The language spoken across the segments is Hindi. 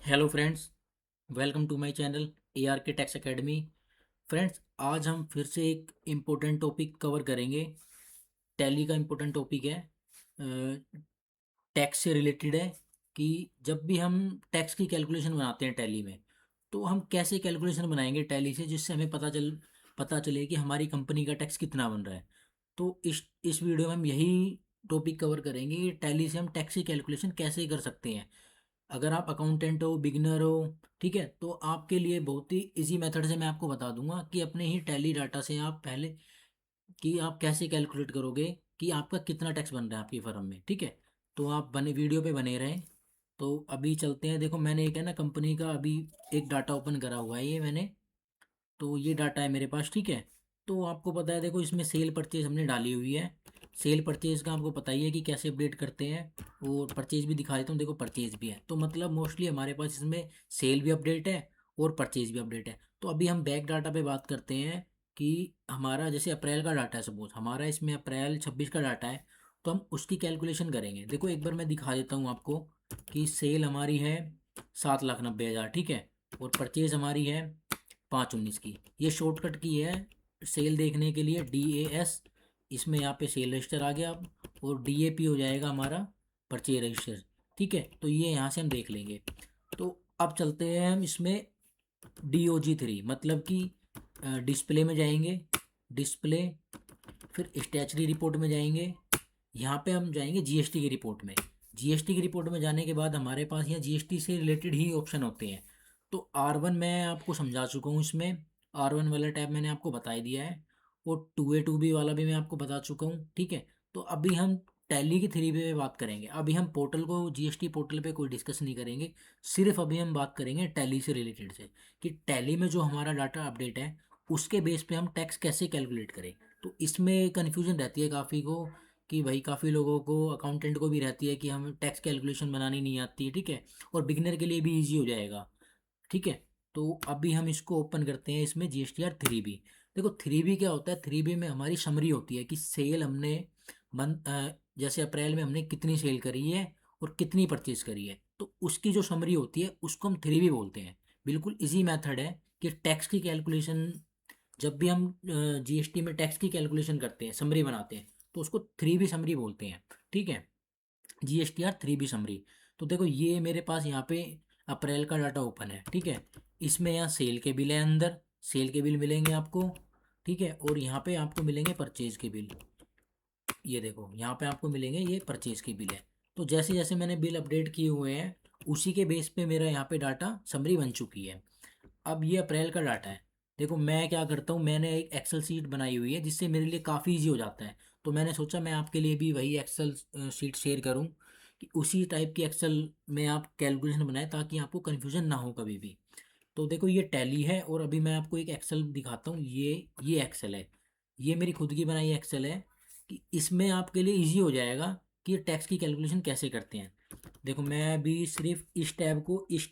Hello friends, welcome to my channel A R K tax academy. Friends, आज हम फिर से एक इम्पोर्टेंट टॉपिक कवर करेंगे। टैली का इम्पोर्टेंट टॉपिक है, टैक्स से रिलेटेड है कि जब भी हम टैक्स की कैलकुलेशन बनाते हैं टैली में, तो हम कैसे कैलकुलेशन बनाएंगे टैली से, जिससे हमें पता चले कि हमारी कंपनी का टैक्स कितना बन रहा है। तो इस वीडियो में हम यही टॉपिक कवर करेंगे कि टैली से हम टैक्स की कैलकुलेशन कैसे कर सकते हैं। अगर आप अकाउंटेंट हो, बिगिनर हो, ठीक है, तो आपके लिए बहुत ही इजी मेथड से मैं आपको बता दूंगा कि अपने ही टैली डाटा से आप पहले कि आप कैसे कैलकुलेट करोगे कि आपका कितना टैक्स बन रहा है आपकी फर्म में। ठीक है, तो आप बने वीडियो पे बने रहें। तो अभी चलते हैं। देखो, मैंने एक है ना कंपनी का अभी एक डाटा ओपन करा हुआ है, ये मैंने, तो ये डाटा है मेरे पास। ठीक है, तो आपको पता है, देखो इसमें सेल परचेज हमने डाली हुई है। सेल परचेज का आपको पता ही है कि कैसे अपडेट करते हैं। और परचेज भी दिखा देता हूँ, देखो परचेज भी है, तो मतलब मोस्टली हमारे पास इसमें सेल भी अपडेट है और परचेज भी अपडेट है। तो अभी हम बैक डाटा पे बात करते हैं कि हमारा जैसे अप्रैल का डाटा है, सपोज हमारा इसमें अप्रैल 26 का डाटा है, तो हम उसकी कैलकुलेशन करेंगे। देखो एक बार मैं दिखा देता हूँ आपको कि सेल हमारी है 7,90,000, ठीक है, और परचेज हमारी है 5,19 की। ये शॉर्टकट की है सेल देखने के लिए, DAS। इसमें यहाँ पे सेल रजिस्टर आ गया अब, और DAP हो जाएगा हमारा परचेज रजिस्टर। ठीक है, तो ये यहाँ से हम देख लेंगे। तो अब चलते हैं हम इसमें DOG 3, मतलब कि डिस्प्ले में जाएंगे, डिस्प्ले, फिर स्टैचरी रिपोर्ट में जाएंगे। यहाँ पे हम जाएंगे GST की रिपोर्ट में। GST की रिपोर्ट में जाने के बाद हमारे पास यहाँ GST से रिलेटेड ही ऑप्शन होते हैं। तो R1 मैं आपको समझा चुका हूँ, इसमें R1 वाला टैब मैंने आपको बता ही दिया है, और 2A 2B वाला भी मैं आपको बता चुका हूँ। ठीक है, तो अभी हम टैली की 3B पे बात करेंगे। अभी हम पोर्टल को, GST पोर्टल पे कोई डिस्कस नहीं करेंगे, सिर्फ अभी हम बात करेंगे टैली से रिलेटेड से, कि टैली में जो हमारा डाटा अपडेट है उसके बेस पे हम टैक्स कैसे कैलकुलेट करें। तो इसमें कन्फ्यूजन रहती है काफ़ी को, कि भाई काफ़ी लोगों को, अकाउंटेंट को भी रहती है कि हमें टैक्स कैलकुलेशन बनानी नहीं आती है। ठीक है, और बिगनर के लिए भी इजी हो जाएगा। ठीक है, तो अभी हम इसको ओपन करते हैं, इसमें GSTR 3B। देखो 3B क्या होता है, 3B में हमारी समरी होती है कि सेल हमने जैसे अप्रैल में हमने कितनी सेल करी है और कितनी परचेज करी है, तो उसकी जो समरी होती है उसको हम 3B बोलते हैं। बिल्कुल इजी मेथड है कि टैक्स की कैलकुलेशन, जब भी हम GST में टैक्स की कैलकुलेशन करते हैं, समरी बनाते हैं, तो उसको 3B समरी बोलते हैं। ठीक है, GSTR 3B समरी। तो देखो ये मेरे पास यहाँ पे अप्रैल का डाटा ओपन है। ठीक है, इसमें यहाँ सेल के बिल है, अंदर सेल के बिल मिलेंगे आपको। ठीक है, और यहाँ पे आपको मिलेंगे परचेज के बिल। ये देखो यहाँ पे आपको मिलेंगे, ये परचेज की बिल है। तो जैसे जैसे मैंने बिल अपडेट किए हुए हैं, उसी के बेस पे मेरा यहाँ पे डाटा समरी बन चुकी है। अब ये अप्रैल का डाटा है। देखो मैं क्या करता हूँ, मैंने एक एक्सेल शीट बनाई हुई है जिससे मेरे लिए काफ़ी इजी हो जाता है। तो मैंने सोचा मैं आपके लिए भी वही एक्सेल शीट शेयर करूँ, कि उसी टाइप की एक्सेल में आप कैलकुलेशन बनाएं, ताकि आपको कन्फ्यूजन ना हो कभी भी। तो देखो ये टैली है, और अभी मैं आपको एक एक्सेल दिखाता हूँ। ये एक्सेल है, ये मेरी खुद की बनाई एक्सेल है, कि इसमें आपके लिए इजी हो जाएगा कि टैक्स की कैलकुलेशन कैसे करते हैं। देखो मैं अभी सिर्फ इस टैब को, इस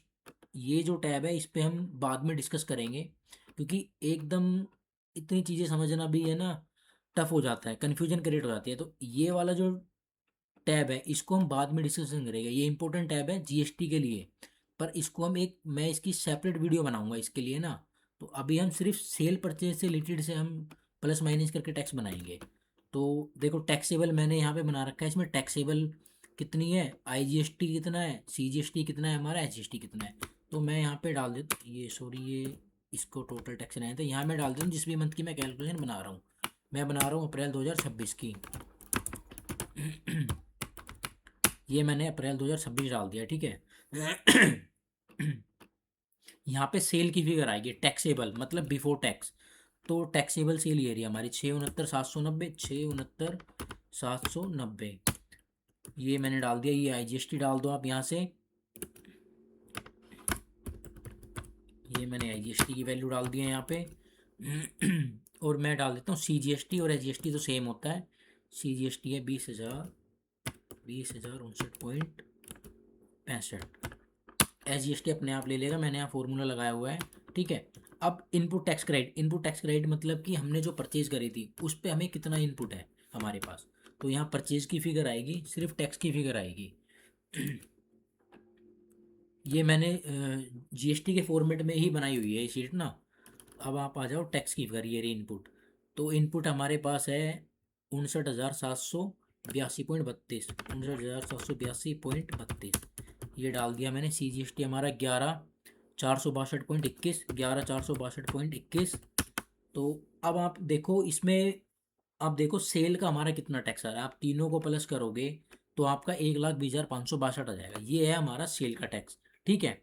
ये जो टैब है इस पे हम बाद में डिस्कस करेंगे, क्योंकि एकदम इतनी चीज़ें समझना भी है ना, टफ हो जाता है, कन्फ्यूजन क्रिएट हो जाती है। तो ये वाला जो टैब है इसको हम बाद में डिस्कशन करेंगे, ये इंपॉर्टेंट टैब है GST के लिए। पर इसको हम एक, मैं इसकी सेपरेट वीडियो बनाऊंगा इसके लिए ना। तो अभी हम सिर्फ सेल परचेज से रिलेटेड से हम प्लस माइनस करके टैक्स बनाएंगे। तो देखो टैक्सेबल मैंने यहाँ पे बना रखा है, इसमें टैक्सेबल कितनी है, IGST कितना है, CGST कितना है, हमारा HGST कितना है। तो मैं यहाँ पे डाल देता, ये सॉरी, ये इसको टोटल टैक्स नहीं था, यहाँ मैं डाल देता हूँ जिस भी मंथ की मैं कैलकुलेशन बना रहा हूँ। मैं बना रहा हूँ अप्रैल 2026 की। ये मैंने अप्रैल 2026 डाल दिया। ठीक है, यहाँ पे सेल की फिगर आएगी टैक्सेबल, मतलब बिफोर टैक्स। तो टैक्सेबल सेल ये रही हमारी 669,790, 669,790। ये मैंने डाल दिया, ये IGST डाल दो आप यहाँ से। ये मैंने IGST की वैल्यू डाल दी है यहाँ पे। और मैं डाल देता हूँ CGST, और HGST तो सेम होता है। CGST है 20,000, 20,069.65। SGST अपने आप ले लेगा, मैंने यहाँ फॉर्मूला लगाया हुआ है। ठीक है, अब इनपुट टैक्स क्रेडिट मतलब कि हमने जो परचेज करी थी उस पर हमें कितना इनपुट है हमारे पास। तो यहाँ परचेज की फिगर आएगी, सिर्फ टैक्स की फिगर आएगी। ये मैंने जीएसटी के फॉर्मेट में ही बनाई हुई है ये शीट ना। अब आप आ जाओ टैक्स की करिए इनपुट। तो इनपुट हमारे पास है 59,782.32, 59,782.32। ये डाल दिया मैंने। CGST हमारा 11,462.21, 11,462.21। तो अब आप देखो इसमें, आप देखो सेल का हमारा कितना टैक्स आ रहा है। आप तीनों को प्लस करोगे तो आपका 1,20,562 आ जाएगा। ये है हमारा सेल का टैक्स, ठीक है।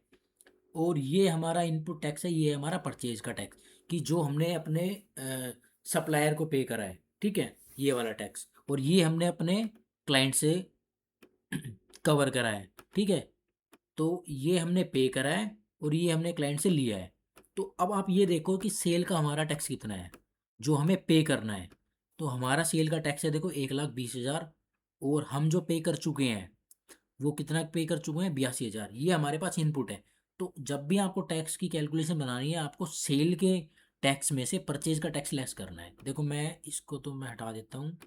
और ये हमारा इनपुट टैक्स है, ये है हमारा परचेज का टैक्स, कि जो हमने अपने सप्लायर को पे करा है, ठीक है, ये वाला टैक्स। और ये हमने अपने क्लाइंट से कवर करा है, ठीक है। तो ये हमने पे करा है और ये हमने क्लाइंट से लिया है। तो अब आप ये देखो कि सेल का हमारा टैक्स कितना है जो हमें पे करना है। तो हमारा सेल का टैक्स है देखो 1,20,000, और हम जो पे कर चुके हैं वो कितना पे कर चुके हैं, 82,000। ये हमारे पास इनपुट है। तो जब भी आपको टैक्स की कैलकुलेशन बनानी है, आपको सेल के टैक्स में से परचेज का टैक्स लेस करना है। देखो मैं इसको तो मैं हटा देता हूँ,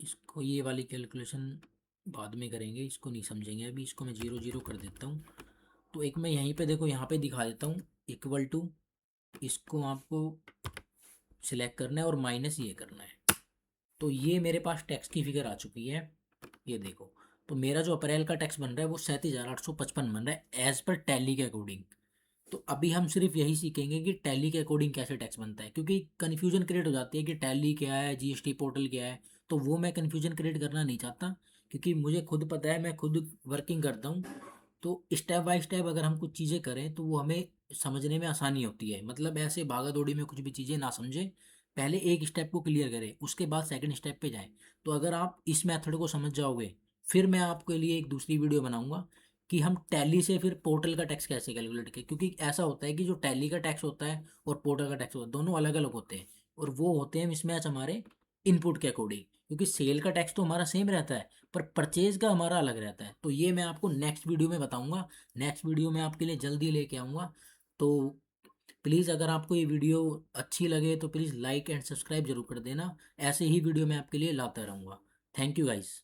इसको ये वाली कैलकुलेशन बाद में करेंगे, इसको नहीं समझेंगे अभी। इसको मैं 0 0 कर देता हूँ। तो एक मैं यहीं पे देखो यहाँ पे दिखा देता हूँ, इक्वल टू, इसको आपको सिलेक्ट करना है और माइनस ये करना है। तो ये मेरे पास टैक्स की फिगर आ चुकी है, ये देखो। तो मेरा जो अप्रैल का टैक्स बन रहा है वो 37,855 बन रहा है एज पर टैली के अकॉर्डिंग। तो अभी हम सिर्फ यही सीखेंगे कि टैली के अकॉर्डिंग कैसे टैक्स बनता है, क्योंकि कन्फ्यूजन क्रिएट हो जाती है कि टैली क्या है, जीएसटी पोर्टल क्या है। तो वो मैं कन्फ्यूजन क्रिएट करना नहीं चाहता, क्योंकि मुझे खुद पता है, मैं खुद वर्किंग करता हूँ। तो स्टेप बाय स्टेप अगर हम कुछ चीज़ें करें तो वो हमें समझने में आसानी होती है। मतलब ऐसे भागा दौड़ी में कुछ भी चीज़ें ना समझें, पहले एक स्टेप को क्लियर करें उसके बाद सेकंड स्टेप पे जाएं। तो अगर आप इस मेथड को समझ जाओगे, फिर मैं आपके लिए एक दूसरी वीडियो बनाऊंगा कि हम टैली से फिर पोर्टल का टैक्स कैसे कैलकुलेट करें। क्योंकि ऐसा होता है कि जो टैली का टैक्स होता है और पोर्टल का टैक्स होता है, दोनों अलग अलग होते हैं। और वो होते हैं मिसमैच हमारे इनपुट के अकॉर्डिंग। क्योंकि सेल का टैक्स तो हमारा सेम रहता है, पर परचेज का हमारा अलग रहता है। तो ये मैं आपको नेक्स्ट वीडियो में बताऊंगा। नेक्स्ट वीडियो में आपके लिए जल्दी लेके आऊँगा। तो प्लीज़ अगर आपको ये वीडियो अच्छी लगे तो प्लीज़ लाइक एंड सब्सक्राइब जरूर कर देना। ऐसे ही वीडियो मैं आपके लिए लाता रहूँगा। Thank you guys.